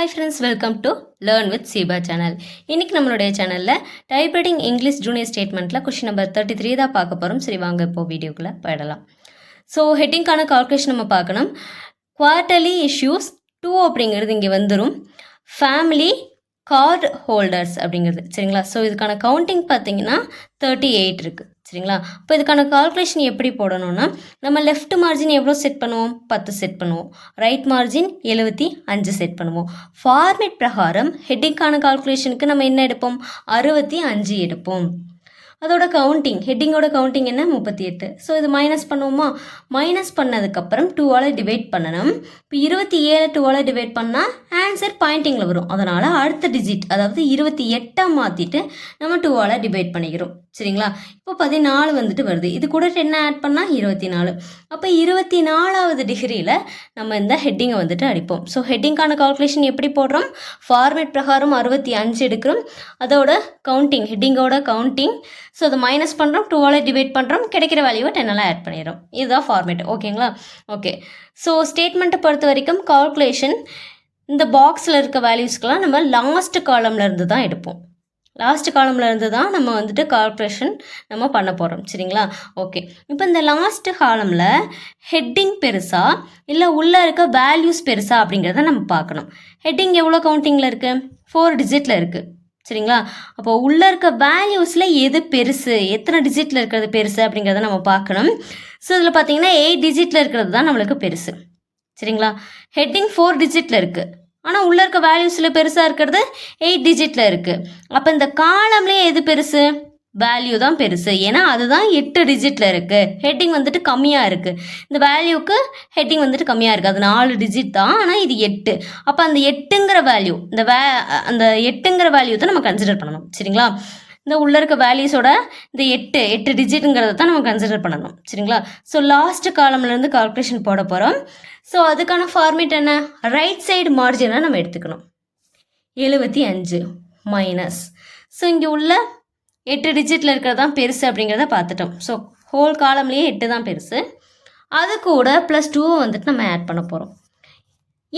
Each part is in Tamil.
Hi friends, welcome to Learn with Siba channel. இன்னைக்கு நம்மளுடைய சேனலில் டைப்ரைட்டிங் இங்கிலீஷ் ஜூனியர் ஸ்டேட்மெண்ட்டில் கொஷின் நம்பர் 33 தான் பார்க்க போகிறோம். சரி வாங்க இப்போ வீடியோக்குள்ளே போயிடலாம். ஸோ ஹெட்டிங்கான கால்குலேஷன் நம்ம பார்க்கணும். குவார்ட்டர்லி இஷ்யூஸ் 2 அப்படிங்கிறது இங்கே வந்துடும். ஃபேமிலி கார்டு ஹோல்டர்ஸ் அப்படிங்கிறது சரிங்களா. ஸோ இதுக்கான கவுண்டிங் பார்த்தீங்கன்னா 38 இருக்குது சரிங்களா. இப்போ இதுக்கான கால்குலேஷன் எப்படி போடணும்னா, நம்ம லெஃப்ட் மார்ஜின் எவ்வளோ செட் பண்ணுவோம், 10 செட் பண்ணுவோம். ரைட் மார்ஜின் 75 செட் பண்ணுவோம். ஃபார்மேட் பிரகாரம் ஹெட்டிங்கான கால்குலேஷனுக்கு நம்ம என்ன எடுப்போம், 65 எடுப்போம். அதோட கவுண்டிங், ஹெட்டிங்கோட கவுண்டிங் என்ன, 38. ஸோ இது மைனஸ் பண்ணுவோமா, மைனஸ் பண்ணதுக்கப்புறம் 2ஆல் டிவைட் பண்ணணும். இப்போ 27 2ஆல் டிவைட் பண்ணால் ஆன்சர் பாயிண்டிங்கில் வரும். அதனால் அடுத்த டிஜிட் அதாவது 28 மாற்றிட்டு நம்ம 2ஆல் டிவைட் பண்ணிக்கிறோம் சரிங்களா. இப்போ 14 வந்துட்டு வருது. இது கூட 10 ஆட் பண்ணால் 24. அப்போ 24வது டிகிரியில் நம்ம இந்த ஹெட்டிங்கை வந்துட்டு அடிப்போம். ஸோ ஹெட்டிங்கான கால்குலேஷன் எப்படி போடுறோம், ஃபார்மேட் பிரகாரம் 65 எடுக்கிறோம். அதோட கவுண்டிங், ஹெட்டிங்கோட கவுண்டிங். ஸோ அதை மைனஸ் பண்ணுறோம், 2ஆல் டிவைட் பண்ணுறோம், கிடைக்கிற வேல்யூவை 10ஆல் ஆட் பண்ணிடுறோம். இதுதான் ஃபார்மேட். ஓகேங்களா. ஓகே. ஸோ ஸ்டேட்மெண்ட்டை பொறுத்த வரைக்கும் கால்குலேஷன் இந்த பாக்ஸில் இருக்க வேல்யூஸ்க்கெலாம் நம்ம லாஸ்ட் காலம்ல இருந்து தான் எடுப்போம். லாஸ்ட் காலம்ல இருந்து தான் நம்ம வந்துட்டு கால்குலேஷன் நம்ம பண்ண போகிறோம் சரிங்களா. ஓகே. இப்போ இந்த லாஸ்ட் காலமில் ஹெட்டிங் பெருசா இல்லை உள்ளே இருக்க வேல்யூஸ் பெருசா அப்படிங்கிறத நம்ம பார்க்கணும். ஹெட்டிங் எவ்வளோ கவுண்டிங்கில் இருக்குது, 4 டிஜிட்டில் இருக்குது சரிங்களா. அப்போ உள்ளே இருக்க வேல்யூஸில் எது பெருசு, எத்தனை டிஜிட்டில் இருக்கிறது பெருசு அப்படிங்கிறத நம்ம பார்க்கணும். ஸோ இதில் பார்த்தீங்கன்னா 8 டிஜிட்டில் இருக்கிறது தான் நம்மளுக்கு பெருசு சரிங்களா. ஹெட்டிங் 4 டிஜிட்டில் இருக்குது, ஆனால் உள்ளே இருக்க வேல்யூஸில் பெருசாக இருக்கிறது 8 டிஜிட்டில் இருக்குது. அப்போ இந்த காலம்லேயே எது பெருசு, வேல்யூ தான் பெருசு. ஏன்னா அதுதான் 8 டிஜிட்டில் இருக்குது. ஹெட்டிங் வந்துட்டு கம்மியாக இருக்குது. இந்த வேல்யூக்கு ஹெட்டிங் வந்துட்டு கம்மியாக இருக்குது. அது 4 டிஜிட் தான், ஆனால் இது 8. அப்போ அந்த 8ங்கிற வேல்யூ, அந்த 8ங்கிற வேல்யூ தான் நம்ம கன்சிடர் பண்ணணும் சரிங்களா. இந்த உள்ளே இருக்க வேல்யூஸோட இந்த 8 டிஜிட்டுங்கிறத தான் நம்ம கன்சிடர் பண்ணணும் சரிங்களா. ஸோ லாஸ்ட் காலம்லேருந்து கால்குலேஷன் போட போகிறோம். ஸோ அதுக்கான ஃபார்மேட் என்ன, ரைட் சைடு மார்ஜினை நம்ம எடுத்துக்கணும். 75 மைனஸ், ஸோ இங்கே உள்ள 8 டிஜிட்டில் இருக்கிறது தான் பெருசு அப்படிங்கிறத பார்த்துட்டோம். ஸோ ஹோல் காலம்லேயே 8 தான் பெருசு. அது கூட +2 வந்துட்டு நம்ம ஆட் பண்ண போகிறோம்.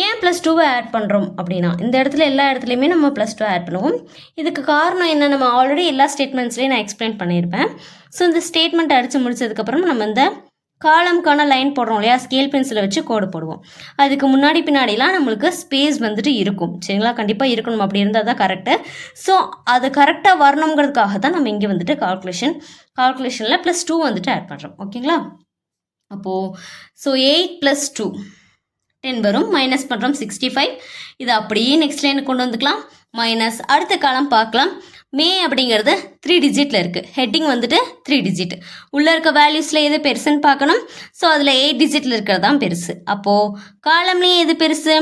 ஏன் +2 ஆட் பண்ணுறோம் அப்படின்னா, இந்த இடத்துல எல்லா இடத்துலையுமே நம்ம +2 ஆட் பண்ணுவோம். இதுக்கு காரணம் என்ன, நம்ம ஆல்ரெடி எல்லா ஸ்டேட்மெண்ட்ஸ்லேயும் நான் எக்ஸ்பிளைன் பண்ணியிருப்பேன். ஸோ இந்த ஸ்டேட்மெண்ட் அடித்து முடிச்சதுக்கப்புறம் நம்ம இந்த காலம்கான லைன் போடுறோம் இல்லையா, ஸ்கேல் பென்சிலை வச்சு கோடு போடுவோம். அதுக்கு முன்னாடி பின்னாடிலாம் நம்மளுக்கு ஸ்பேஸ் வந்துட்டு இருக்கும் சரிங்களா. கண்டிப்பாக இருக்கணும், அப்படி இருந்தால் தான் கரெக்டு. ஸோ அது கரெக்டாக வரணுங்கிறதுக்காக தான் நம்ம இங்கே வந்துட்டு கால்குலேஷனில் +2 வந்துட்டு ஆட் பண்ணுறோம். ஓகேங்களா. அப்போது ஸோ 8 + 2 10 வரும். மைனஸ் பண்ணுறோம் 65. இது அப்படியே நெக்ஸ்ட் லைனுக்கு கொண்டு வந்துக்கலாம். மைனஸ் அடுத்த காலம் பார்க்கலாம். மே அப்படிங்கிறது 3 டிஜிட்டில் இருக்குது. ஹெட்டிங் வந்துட்டு 3 டிஜிட். உள்ளே இருக்க வேல்யூஸில் எது பெருசுன்னு பார்க்கணும். ஸோ அதில் 8 டிஜிட்டில் இருக்கிறது தான் பெருசு. அப்போது காலம்லேயே எது பெருசு,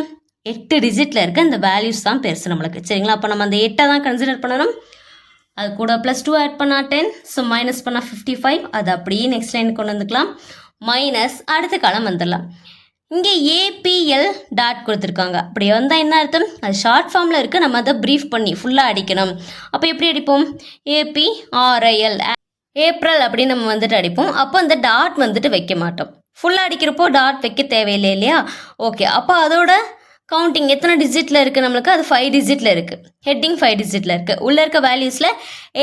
8 டிஜிட்டில் இருக்க இந்த வேல்யூஸ் தான் பெருசு நம்மளுக்கு சரிங்களா. அப்போ நம்ம அந்த 8 தான் கன்சிடர் பண்ணணும். அது கூட +2 ஆட் பண்ணால் 10. ஸோ மைனஸ் பண்ணால் 55. அது அப்படியே நெக்ஸ்ட் லைனுக்கு கொண்டு வந்துக்கலாம். மைனஸ் அடுத்த காலம் வந்துடலாம். இங்கே ஏபிஎல் டாட் கொடுத்துருக்காங்க. அப்படி வந்தால் என்ன அர்த்தம், அது ஷார்ட் ஃபார்மில் இருக்குது, நம்ம அதை ப்ரீஃப் பண்ணி ஃபுல்லாக அடிக்கணும். அப்போ எப்படி அடிப்போம், APRIL ஏப்ரல் அப்படின்னு நம்ம வந்துட்டு அடிப்போம். அப்போ அந்த டாட் வந்துட்டு வைக்க மாட்டோம். ஃபுல்லாக அடிக்கிறப்போ டாட் வைக்க தேவையில்லை இல்லையா. ஓகே. அப்போ அதோட கவுண்டிங் எத்தனை டிஜிட்டில் இருக்குது நம்மளுக்கு, அது 5 டிஜிட்டில் இருக்குது. ஹெட்டிங் 5 டிஜிட்டில் இருக்குது. உள்ளே இருக்க வேல்யூஸில்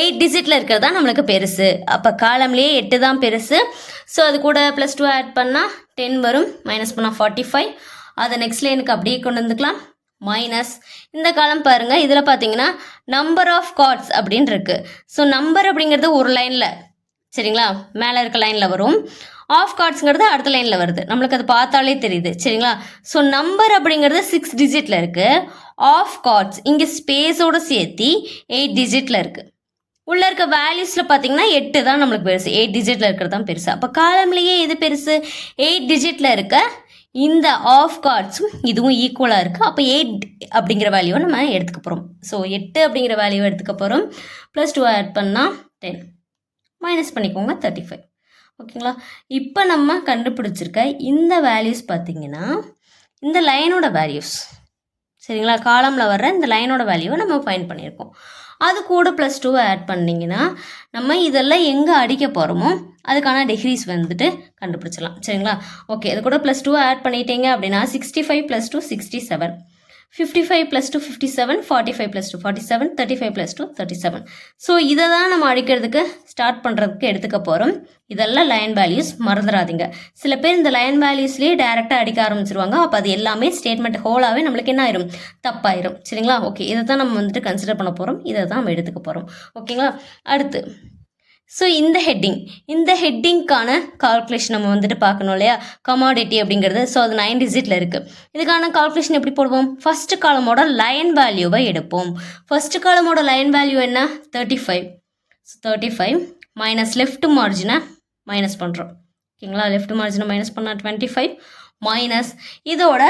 8 டிஜிட்டில் இருக்கிறது தான் நம்மளுக்கு பெருசு. அப்போ காலம்லேயே 8 தான் பெருசு. ஸோ அது கூட +2 ஆட் பண்ணால் 10 வரும். மைனஸ் பண்ணால் 45. அதை நெக்ஸ்ட் லைனுக்கு அப்படியே கொண்டு வந்துக்கலாம். மைனஸ் இந்த காலம் பாருங்கள், இதில் பார்த்தீங்கன்னா நம்பர் ஆஃப் கார்ட்ஸ் அப்படின்னு இருக்குது. ஸோ நம்பர் அப்படிங்கிறது ஒரு லைனில் சரிங்களா, மேலே இருக்க லைனில் வரும். ஆஃப் கார்ட்ஸுங்கிறது அடுத்த லைனில் வருது, நம்மளுக்கு அது பார்த்தாலே தெரியுது சரிங்களா. ஸோ நம்பர் அப்படிங்கிறது 6 டிஜிட்டில் இருக்குது. ஆஃப் கார்ட்ஸ் இங்கே ஸ்பேஸோடு சேர்த்து 8 டிஜிட்டில் இருக்குது. உள்ளே இருக்க வேல்யூஸில் பார்த்தீங்கன்னா 8 தான் நம்மளுக்கு பெருசு, 8 டிஜிட்டில் இருக்கிறது தான் பெருசு. அப்போ காலம்லேயே எது பெருசு, 8 டிஜிட்டில் இருக்க இந்த ஆஃப் கார்ட்ஸும் இதுவும் ஈக்குவலாக இருக்குது. அப்போ 8 அப்படிங்கிற வேல்யூவை நம்ம எடுத்துக்க போகிறோம். ஸோ 8 அப்படிங்கிற வேல்யூவை எடுத்துக்க போகிறோம். +2 ஆட் பண்ணால் 10. மைனஸ் பண்ணிக்கோங்க 35. ஓகேங்களா. இப்போ நம்ம கண்டுபிடிச்சிருக்க இந்த வேல்யூஸ் பார்த்தீங்கன்னா இந்த லைனோட வேல்யூஸ் சரிங்களா. காலமில் வர்ற இந்த லைனோட வேல்யூவை நம்ம ஃபைண்ட் பண்ணியிருக்கோம். அது கூட +2 ஆட் பண்ணிங்கன்னா நம்ம இதெல்லாம் எங்கே அடிக்க போகிறோமோ அதுக்கான டிகிரிஸ் வந்துட்டு கண்டுபிடிச்சிடலாம் சரிங்களா. ஓகே. இது கூட +2 ஆட் பண்ணிட்டீங்க அப்படின்னா 65 + 2 67. 55 + 2 57, 45 + 2 47, 35 + 2 37. ஸோ இதை தான் நம்ம அடிக்கிறதுக்கு ஸ்டார்ட் பண்ணுறதுக்கு எடுத்துக்க போகிறோம். இதெல்லாம் லைன் வேல்யூஸ், மறந்துடாதீங்க. சில பேர் இந்த லைன் வேல்யூஸ்லேயே டைரெக்டாக அடிக்க ஆரம்பிச்சிருவாங்க. அப்போ அது எல்லாமே ஸ்டேட்மெண்ட் ஹோலாகவே நம்மளுக்கு என்ன ஆயிரும், தப்பாயிரும். சரிங்களா? ஓகே, இதை தான் நம்ம வந்துட்டு கன்சிடர் பண்ண போகிறோம். இதை தான் நம்ம எடுத்துக்க போகிறோம். ஓகேங்களா? அடுத்து ஸோ இந்த ஹெட்டிங்க்கான கால்குலேஷன் நம்ம வந்துட்டு பார்க்கணும் இல்லையா? கமாடிட்டி அப்படிங்கிறது. ஸோ அது 9 டிஜிட்டில் இருக்குது. இதுக்கான கால்குலேஷன் எப்படி போடுவோம்? ஃபஸ்ட்டு காலமோட லைன் வேல்யூவை எடுப்போம். ஃபஸ்ட்டு காலமோட லைன் வேல்யூ என்ன? 35. ஸோ 35 மைனஸ் லெஃப்ட் மார்ஜினை மைனஸ் பண்ணுறோம். ஓகேங்களா? லெஃப்ட் மார்ஜினை மைனஸ் பண்ணால் 25 மைனஸ் இதோட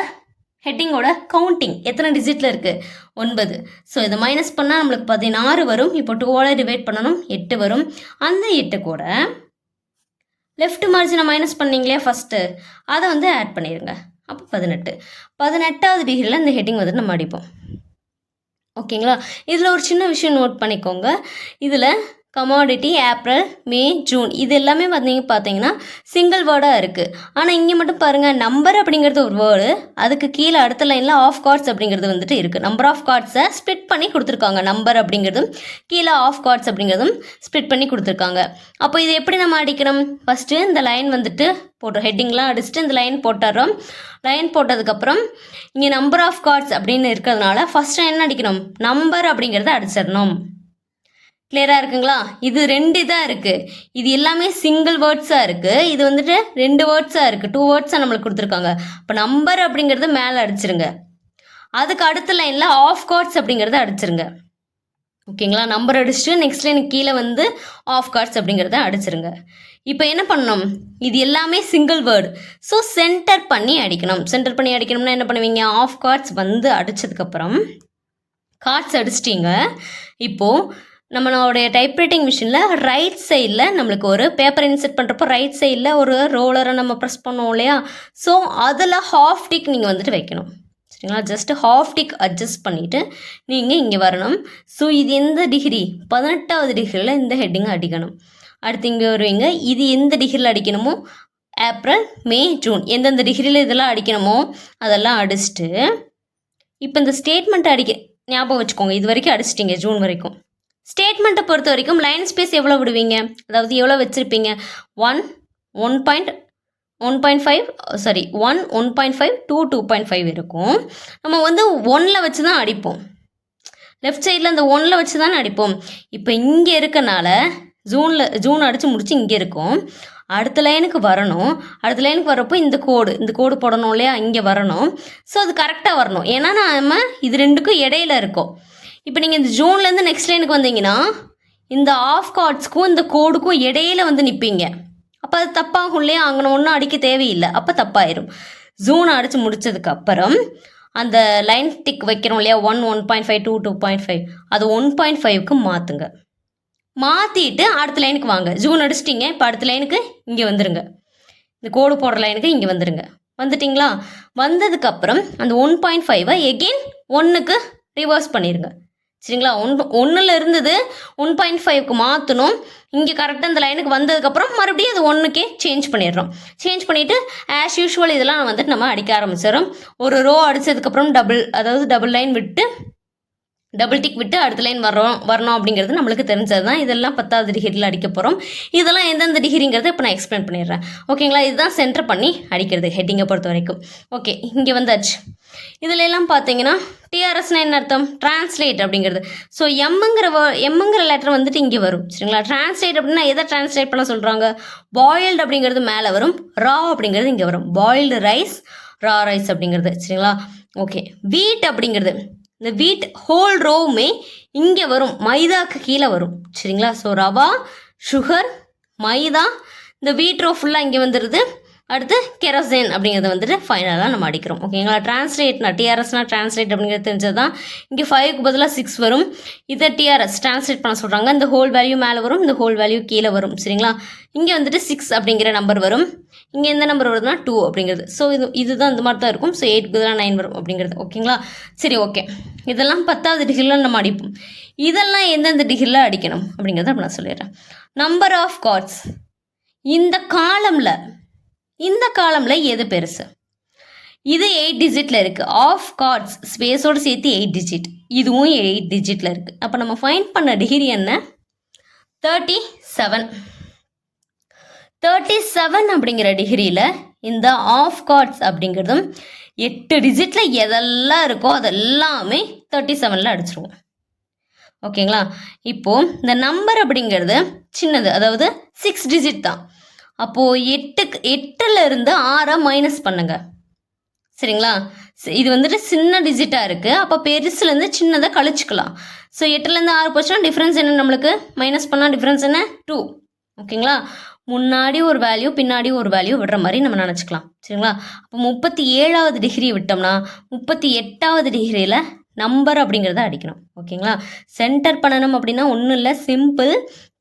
ஹெட்டிங்கோட கவுண்டிங் எத்தனை டிஜிட்டில் இருக்குது? 9. ஸோ இதை மைனஸ் பண்ணால் நம்மளுக்கு 16 வரும். இப்போ 2 டிவைட் பண்ணணும், 8 வரும். அந்த 8 கூட லெஃப்ட் மார்ஜினை மைனஸ் பண்ணிங்களே ஃபஸ்ட்டு, அதை வந்து ஆட் பண்ணிடுங்க. அப்போ 18. 18வது டிகிரியில் இந்த ஹெட்டிங் வந்துட்டு நம்ம அடிப்போம். ஓகேங்களா? இதில் ஒரு சின்ன விஷயம் நோட் பண்ணிக்கோங்க. இதில் கமாடிட்டி, ஏப்ரல், மே, ஜூன் இது எல்லாமே பார்த்தீங்கன்னா சிங்கிள் வேர்டாக இருக்குது. ஆனால் இங்கே மட்டும் பாருங்கள், நம்பர் அப்படிங்கிறது ஒரு வேர்டு, அதுக்கு கீழே அடுத்த லைனில் ஆஃப் கார்ட்ஸ் அப்படிங்கிறது வந்துட்டு இருக்குது. நம்பர் ஆஃப் கார்ட்ஸை ஸ்ப்ளிட் பண்ணி கொடுத்துருக்காங்க. நம்பர் அப்படிங்கிறதும் கீழே ஆஃப் கார்ட்ஸ் அப்படிங்கிறதும் ஸ்ப்ளிட் பண்ணி கொடுத்துருக்காங்க. அப்போ இது எப்படி நம்ம அடிக்கணும்? ஃபஸ்ட்டு இந்த லைன் வந்துட்டு போட்டோம், ஹெட்டிங்லாம் அடிச்சுட்டு இந்த லைன் போட்டுறோம். லைன் போட்டதுக்கப்புறம் இங்கே நம்பர் ஆஃப் கார்ட்ஸ் அப்படின்னு இருக்கிறதுனால ஃபஸ்ட்டு என்ன அடிக்கணும்? நம்பர் அப்படிங்கிறத அடிச்சிடணும். கிளியராக இருக்குங்களா? இது 2 இதாக இருக்குது. இது எல்லாமே சிங்கிள் வேர்ட்ஸாக இருக்குது. இது வந்துட்டு 2 வேர்ட்ஸாக இருக்குது. 2 வேர்ட்ஸாக நம்மளுக்கு கொடுத்துருக்காங்க. இப்போ நம்பர் அப்படிங்கிறது மேலே அடிச்சிருங்க. அதுக்கு அடுத்த லைனில் ஆஃப் கார்ட்ஸ் அப்படிங்கிறத அடிச்சிருங்க. ஓகேங்களா? நம்பர் அடிச்சுட்டு நெக்ஸ்ட் லைனுக்கு கீழே வந்து ஆஃப் கார்ட்ஸ் அப்படிங்கிறத அடிச்சிருங்க. இப்போ என்ன பண்ணணும்? இது எல்லாமே சிங்கிள் வேர்டு. ஸோ சென்டர் பண்ணி அடிக்கணும். சென்டர் பண்ணி அடிக்கணும்னா என்ன பண்ணுவீங்க? ஆஃப் கார்ட்ஸ் வந்து அடித்ததுக்கப்புறம் கார்ட்ஸ் அடிச்சிட்டிங்க. இப்போது நம்மளோடைய டைப்ரைட்டிங் மிஷினில் ரைட் சைடில் நம்மளுக்கு ஒரு பேப்பர் இன்செர்ட் பண்ணுறப்போ ரைட் சைடில் ஒரு ரோலரை நம்ம ப்ரெஸ் பண்ணுவோம் இல்லையா? ஸோ அதில் ஹாஃப் டிக் நீங்கள் வந்துட்டு வைக்கணும். சரிங்களா? ஜஸ்ட்டு ஹாஃப் டிக் அட்ஜஸ்ட் பண்ணிவிட்டு நீங்கள் இங்கே வரணும். ஸோ இது எந்த டிகிரி? 18வது டிகிரியில் இந்த ஹெட்டிங்கை அடிக்கணும். அடுத்து இங்கே வருவீங்க. இது எந்த டிகிரியில் அடிக்கணுமோ, ஏப்ரல், மே, ஜூன் எந்தெந்த டிகிரியில் இதெல்லாம் அடிக்கணுமோ அதெல்லாம் அடிச்சுட்டு இப்போ இந்த ஸ்டேட்மெண்ட்டை ஞாபகம் வச்சுக்கோங்க. இது வரைக்கும் அடிச்சிட்டிங்க, ஜூன் வரைக்கும். ஸ்டேட்மெண்ட்டை பொறுத்த வரைக்கும் லைன் ஸ்பேஸ் எவ்வளோ விடுவீங்க? அதாவது எவ்வளோ வச்சுருப்பீங்க? 1, 1.5 சாரி 1, 1.5, 2, 2.5 இருக்கும். நம்ம வந்து 1ல் வச்சு தான் அடிப்போம். லெஃப்ட் சைடில் அந்த 1ல் வச்சு தானே அடிப்போம். இப்போ இங்கே இருக்கனால ஜூன் அடித்து முடிச்சு இங்கே இருக்கும். அடுத்த லைனுக்கு வரணும். அடுத்த லைனுக்கு வரப்போ இந்த கோடு போடணும் இல்லையா? இங்கே வரணும். ஸோ அது கரெக்டாக வரணும். ஏன்னா நம்ம இது 2க்கும் இடையில இருக்கோம். இப்போ நீங்கள் இந்த ஜூன்லேருந்து நெக்ஸ்ட் லைனுக்கு வந்தீங்கன்னா இந்த ஆஃப் கார்ட்ஸ்க்கும் இந்த கோடுக்கும் இடையில வந்து நிற்பீங்க. அப்போ அது தப்பாகும் இல்லையா? அங்கே ஒன்றும் அடிக்க தேவையில்லை. அப்போ தப்பாயிரும். ஜூன் அடித்து முடித்ததுக்கப்புறம் அந்த லைன் டிக் வைக்கிறோம் இல்லையா? 1, 1.5, 2, 2.5 அது 1.5க்கு மாற்றுங்க. மாற்றிட்டு அடுத்த லைனுக்கு வாங்க. ஜூன் அடிச்சிட்டிங்க. இப்போ அடுத்த லைனுக்கு இங்கே வந்துடுங்க. இந்த கோடு போடுற லைனுக்கு இங்கே வந்துடுங்க. வந்துட்டிங்களா? வந்ததுக்கப்புறம் அந்த 1.5ஐ எகெயின் 1க்கு ரிவர்ஸ் பண்ணிடுங்க. சரிங்களா? 1ல் இருந்தது 1.5க்கு மாற்றணும். இங்கே கரெக்டாக இந்த லைனுக்கு வந்ததுக்கப்புறம் மறுபடியும் அது 1க்கே சேஞ்ச் பண்ணிடுறோம். சேஞ்ச் பண்ணிவிட்டு ஆஸ் யூஷுவல் இதெல்லாம் வந்துட்டு நம்ம அடிக்க ஆரம்பிச்சிடும். ஒரு ரோ அடித்ததுக்கப்புறம் டபுள் லைன் விட்டு டபுள் டிக் விட்டு அடுத்த லைன் வரணும் அப்படிங்கிறது நம்மளுக்கு தெரிஞ்சது தான். இதெல்லாம் 10வது டிகிரியில் அடிக்க போகிறோம். இதெல்லாம் எந்தெந்த டிகிரிங்கிறத இப்போ நான் எக்ஸ்பிளைன் பண்ணிடுறேன். ஓகேங்களா? இதுதான் சென்டர் பண்ணி அடிக்கிறது ஹெட்டிங்கை பொறுத்த வரைக்கும். ஓகே, இங்கே வந்தாச்சு. இதில் எல்லாம் பார்த்தீங்கன்னா டிஆர்எஸ்னா என்ன அர்த்தம்? டிரான்ஸ்லேட் அப்படிங்கிறது. ஸோ எம்முங்கிற லெட்டர் வந்துட்டு இங்கே வரும். சரிங்களா? டிரான்ஸ்லேட் அப்படின்னா எதை டிரான்ஸ்லேட் பண்ண சொல்கிறாங்க? பாயில்டு அப்படிங்கிறது மேலே வரும், ரா அப்படிங்கிறது இங்கே வரும். பாயில்டு ரைஸ், ரா ரைஸ் அப்படிங்கிறது. சரிங்களா? ஓகே, வீட் அப்படிங்கிறது, இந்த வீட் ஹோல் ரோவுமே இங்கே வரும், மைதாக்கு கீழே வரும். சரிங்களா? ஸோ ரவா, சுகர், மைதா, இந்த வீட் ரோ ஃபுல்லாக இங்கே வந்துடுது. அடுத்து கெரோசின் அப்படிங்கிறது வந்துட்டு ஃபைனலாக நம்ம அடிக்கிறோம். ஓகேங்களா? டிரான்ஸ்லேட்னா டிஆர்எஸ்னா டிரான்ஸ்லேட் அப்படிங்கிறது தெரிஞ்சது தான். இங்கே 5க்கு பதிலாக 6 வரும். இதை டிஆர்எஸ் டிரான்ஸ்லேட் பண்ண சொல்கிறாங்க. இந்த ஹோல் வேல்யூ மேலே வரும், இந்த ஹோல் வேல்யூ கீழே வரும். சரிங்களா? இங்கே வந்துட்டு 6 அப்படிங்கிற நம்பர் வரும். இங்கே எந்த நம்பர் வருதுன்னா 2 அப்படிங்கிறது. ஸோ இதுதான் இந்த மாதிரி தான் இருக்கும். ஸோ 8க்கு பதிலாக 9 வரும் அப்படிங்கிறது. ஓகேங்களா? சரி, ஓகே. இதெல்லாம் 10வது டிகிரியில் நம்ம அடிப்போம். இதெல்லாம் எந்தெந்த டிகிரியில் அடிக்கணும் அப்படிங்கிறத நான் சொல்லிடுறேன். நம்பர் ஆஃப் கார்ட்ஸ் இந்த காலமில் எது பெருசு? இது 8 டிஜிட்டில் இருக்குது. ஆஃப் கார்ட்ஸ் ஸ்பேஸோடு சேர்த்து 8 டிஜிட், இதுவும் 8 டிஜிட்டில் இருக்குது. அப்போ நம்ம ஃபைண்ட் பண்ண டிகிரி என்ன? 37. 37 அப்படிங்கிற டிகிரியில் இந்த ஆஃப் கார்ட்ஸ் அப்படிங்கிறதும் 8 டிஜிட்டில் எதெல்லாம் இருக்கோ அதெல்லாமே 37ல் அடிச்சிருவோம். ஓகேங்களா? இப்போது இந்த நம்பர் அப்படிங்கிறது சின்னது, அதாவது 6 டிஜிட் தான். அப்போது 8ல் இருந்து 6 மைனஸ் பண்ணுங்க. சரிங்களா? இது வந்துட்டு சின்ன டிஜிட்டாக இருக்குது. அப்போ பெருசுலேருந்து சின்னதை கழிச்சுக்கலாம். ஸோ 8லேருந்து 6 போச்சுன்னா டிஃப்ரென்ஸ் என்ன? நம்மளுக்கு மைனஸ் பண்ணால் டிஃப்ரென்ஸ் என்ன? 2. ஓகேங்களா? முன்னாடி ஒரு வேல்யூ பின்னாடி ஒரு வேல்யூ விடுற மாதிரி நம்ம நினச்சிக்கலாம். சரிங்களா? அப்போ 37வது டிகிரி விட்டோம்னா 38வது டிகிரியில் நம்பர் அப்படிங்கிறத அடிக்கணும். ஓகேங்களா? சென்டர் பண்ணணும் அப்படின்னா ஒன்றும் இல்லை, சிம்பிள்.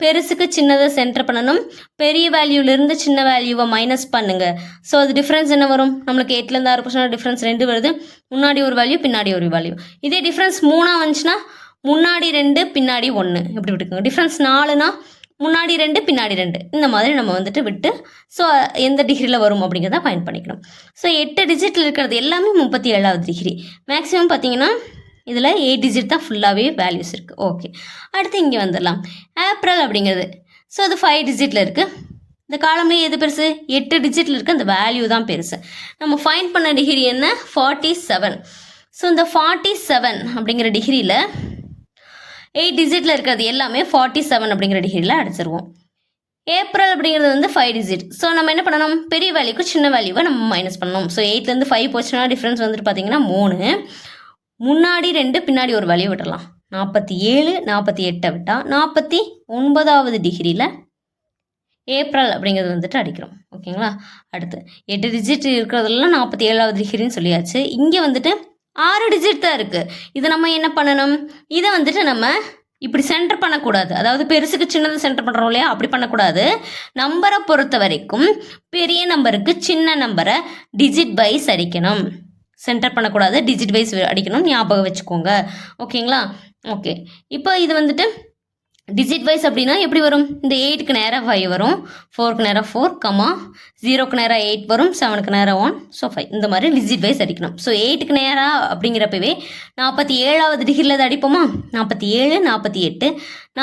பெருசுக்கு சின்னதை சென்டர் பண்ணணும், பெரிய வேல்யூலேருந்து சின்ன வேல்யூவை மைனஸ் பண்ணுங்க. ஸோ அது டிஃப்ரென்ஸ் என்ன வரும்? நம்மளுக்கு 8லேருந்து 6 போச்சுன்னா டிஃப்ரென்ஸ் 2 வருது. முன்னாடி ஒரு வேல்யூ பின்னாடி ஒரு வேல்யூ. இதே டிஃப்ரென்ஸ் 3 வந்துச்சுன்னா முன்னாடி 2 பின்னாடி 1 இப்படி விட்டுக்கோங்க. டிஃப்ரென்ஸ் 4னா முன்னாடி 2 பின்னாடி 2 இந்த மாதிரி நம்ம வந்துட்டு விட்டு ஸோ எந்த டிகிரியில் வரும் அப்படிங்கிறத ஃபைண்ட் பண்ணிக்கணும். ஸோ 8 டிஜிட்டில் இருக்கிறது எல்லாமே 37வது டிகிரி. மேக்ஸிமம் பார்த்தீங்கன்னா இதில் 8 டிஜிட் தான் ஃபுல்லாகவே வேல்யூஸ் இருக்குது. ஓகே, அடுத்து இங்கே வந்துடலாம். ஏப்ரல் அப்படிங்கிறது ஸோ அது 5 டிஜிட்டில் இருக்குது. இந்த காலம்லேயே எது பெருசு? 8 டிஜிட்டில் இருக்க அந்த வேல்யூ தான் பெருசு. நம்ம ஃபைண்ட் பண்ண டிகிரி என்ன? 47. ஸோ இந்த 47 அப்படிங்கிற டிகிரியில் 8 டிஜிட்டில் இருக்கிறது எல்லாமே 47 அப்படிங்கிற டிகிரியில் அடிச்சிருவோம். ஏப்ரல் அப்படிங்கிறது வந்து 5 டிஜிட். ஸோ நம்ம என்ன பண்ணணும்? பெரிய வேல்யூக்கு சின்ன வேல்யூவை நம்ம மைனஸ் பண்ணணும். ஸோ 8லேருந்து 5 போச்சுன்னா டிஃப்ரென்ஸ் வந்துட்டு பார்த்தீங்கன்னா 3. முன்னாடி 2 பின்னாடி ஒரு வேல்யூ விட்டுடலாம். 47 48 விட்டால் 49வது டிகிரியில் ஏப்ரல் அப்படிங்கிறது வந்துட்டு அடிக்கிறோம். ஓகேங்களா? அடுத்து 8 டிஜிட் இருக்கிறதெல்லாம் 47வது டிகிரின்னு சொல்லியாச்சு. இங்கே வந்துட்டு 6 டிஜிட் தான் இருக்குது. இதை நம்ம என்ன பண்ணணும்? இதை வந்துட்டு நம்ம இப்படி சென்டர் பண்ணக்கூடாது. அதாவது பெருசுக்கு சின்னது சென்டர் பண்ணுறோம் இல்லையா, அப்படி பண்ணக்கூடாது. நம்பரை பொறுத்த வரைக்கும் பெரிய நம்பருக்கு சின்ன நம்பரை டிஜிட் வைஸ் அடிக்கணும். சென்டர் பண்ணக்கூடாது, டிஜிட் வைஸ் அடிக்கணும், ஞாபகம் வச்சுக்கோங்க. ஓகேங்களா? ஓகே, இப்போ இது வந்துட்டு டிஜிட் வைஸ் அப்படின்னா எப்படி வரும்? இந்த 8க்கு நேராக 5 வரும், 4க்கு நேராக 4, 0க்கு நேராக 8 வரும், 7க்கு நேராக 1, ஸோ 5 இந்த மாதிரி டிஜிட் வைஸ் அடிக்கணும். ஸோ 8க்கு நேராக அப்படிங்கிறப்பவே 47வது டிகிரியில் அதை அடிப்போமா? 47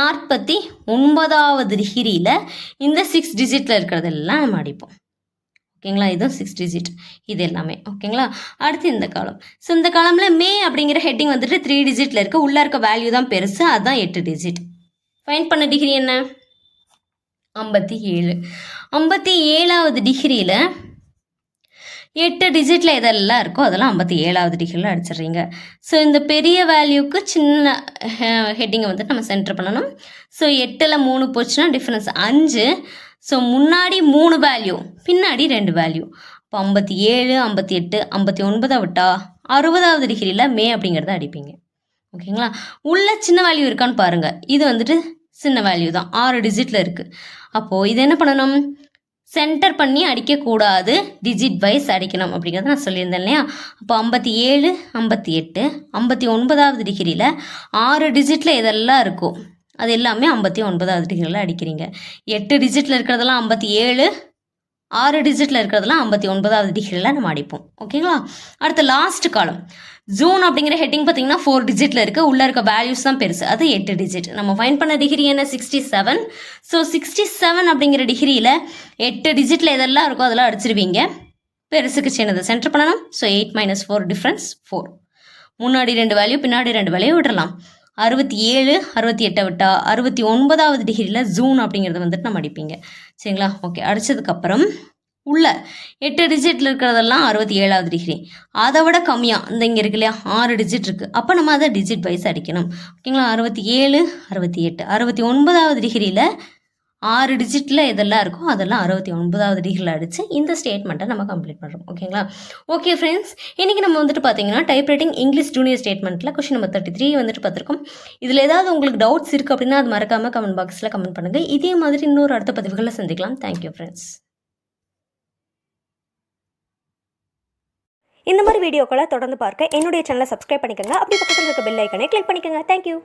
48 49வது டிகிரியில் இந்த 6 டிஜிட்டில் இருக்கிறதெல்லாம் நம்ம அடிப்போம். ஓகேங்களா? இதுவும் 6 டிஜிட் இது எல்லாமே. ஓகேங்களா? அடுத்து இந்த காலம். ஸோ இந்த காலமில் மே அப்படிங்கிற ஹெட்டிங் வந்துட்டு 3 டிஜிட்டில் இருக்குது. உள்ளே இருக்க வேல்யூ தான் பெருசு, அதுதான் 8 டிஜிட். ஃபைண்ட் பண்ண டிகிரி என்ன? 57. 57வது டிகிரியில் 8 டிஜிட்டில் எதெல்லாம் இருக்கோ அதெல்லாம் 57வது டிகிரியில் அடிச்சிடுறீங்க. ஸோ இந்த பெரிய வேல்யூக்கு சின்ன ஹெட்டிங்கை வந்துட்டு நம்ம சென்டர் பண்ணணும். ஸோ 8ல் 3 போச்சுன்னா டிஃப்ரென்ஸ் 5. ஸோ முன்னாடி 3 வேல்யூ பின்னாடி 2 வேல்யூ. இப்போ 57 58 59 விட்டா 60வது டிகிரியில் மே அப்படிங்கிறத அடிப்பீங்க. ஓகேங்களா? உள்ள சின்ன வேல்யூ இருக்கான்னு பாருங்கள். இது வந்துட்டு சின்ன வேல்யூ தான், 6 டிஜிட்டில் இருக்குது. அப்போது இது என்ன பண்ணணும்? சென்டர் பண்ணி அடிக்கக்கூடாது, டிஜிட் வைஸ் அடிக்கணும் அப்படிங்கிறத நான் சொல்லியிருந்தேன் இல்லையா? அப்போ 57 58 59வது டிகிரியில் 6 டிஜிட்டில் எதெல்லாம் இருக்கோ அது எல்லாமே 59வது டிகிரியில் அடிக்கிறீங்க. 8 டிஜிட்டில் இருக்கிறதெல்லாம் 57, 6 டிஜிட்டில் இருக்கிறதெல்லாம் 59வது டிகிரியில் நம்ம அடிப்போம். ஓகேங்களா? அடுத்த லாஸ்ட் காலம் ஜூன் அப்படிங்கிற ஹெட்டிங் பார்த்தீங்கன்னா 4 டிஜிட்டில் இருக்குது. உள்ளே இருக்க வேல்யூஸ் தான் பெருசு, அது 8 டிஜிட். நம்ம ஃபைண்ட் பண்ண டிகிரி என்ன? 67. ஸோ 67 அப்படிங்கிற டிகிரியில் 8 டிஜிட்டில் எதெல்லாம் இருக்கோ அதெல்லாம் அடிச்சிருவீங்க. பெருசுக்கு சின்னதை சென்டர் பண்ணணும். So 8 - 4 difference 4. முன்னாடி 2 வேல்யூ பின்னாடி 2 வேல்யூ விட்டுறலாம். 67 68 விட்டா 69வது டிகிரியில் ஜூன் அப்படிங்கிறத வந்துட்டு நம்ம அடிப்பீங்க. சரிங்களா? ஓகே, அடித்ததுக்கப்புறம் உள்ள 8 டிஜிட்டில் இருக்கிறதெல்லாம் 67வது டிகிரி. அதை விட கம்மியாக இந்த இங்கே இருக்கு இல்லையா, 6 டிஜிட் இருக்குது. அப்போ நம்ம அதை டிஜிட் வைஸ் அடிக்கணும். ஓகேங்களா? 67 68 69வது டிகிரியில் 6 டிஜிட்டில் எதெல்லாம் இருக்கோ அதெல்லாம் 69வது டிகிரியில் அடித்து இந்த ஸ்டேட்மெண்ட்டை நம்ம கம்ப்ளீட் பண்ணுறோம். ஓகேங்களா? ஓகே ஃப்ரெண்ட்ஸ், இன்றைக்கி நம்ம வந்துட்டு பார்த்தீங்கன்னா டைப்ரைட்டிங் இங்கிலீஷ் ஜூனியர் ஸ்டேட்மெண்ட்டில் கொஷின் நம்பர் 33 வந்துட்டு பார்த்துருக்கோம். இதில் ஏதாவது உங்களுக்கு டவுட்ஸ் இருக்குது அப்படின்னா அது மறக்காமல் கமெண்ட் பாக்ஸில் கமெண்ட் பண்ணுங்கள். இதே மாதிரி இன்னொரு அடுத்த பதிவுகளில் சந்திக்கலாம். Thank you friends. இந்த மாதிரி வீடியோக்களை தொடர்ந்து பார்க்க என்னுடைய சேனலை சப்ஸ்கிரைப் பண்ணிக்கோங்க. அப்படி பக்கத்தில் இருக்க பெல் ஐக்கனை கிளிக் பண்ணிக்கோங்க. தேங்க்யூ.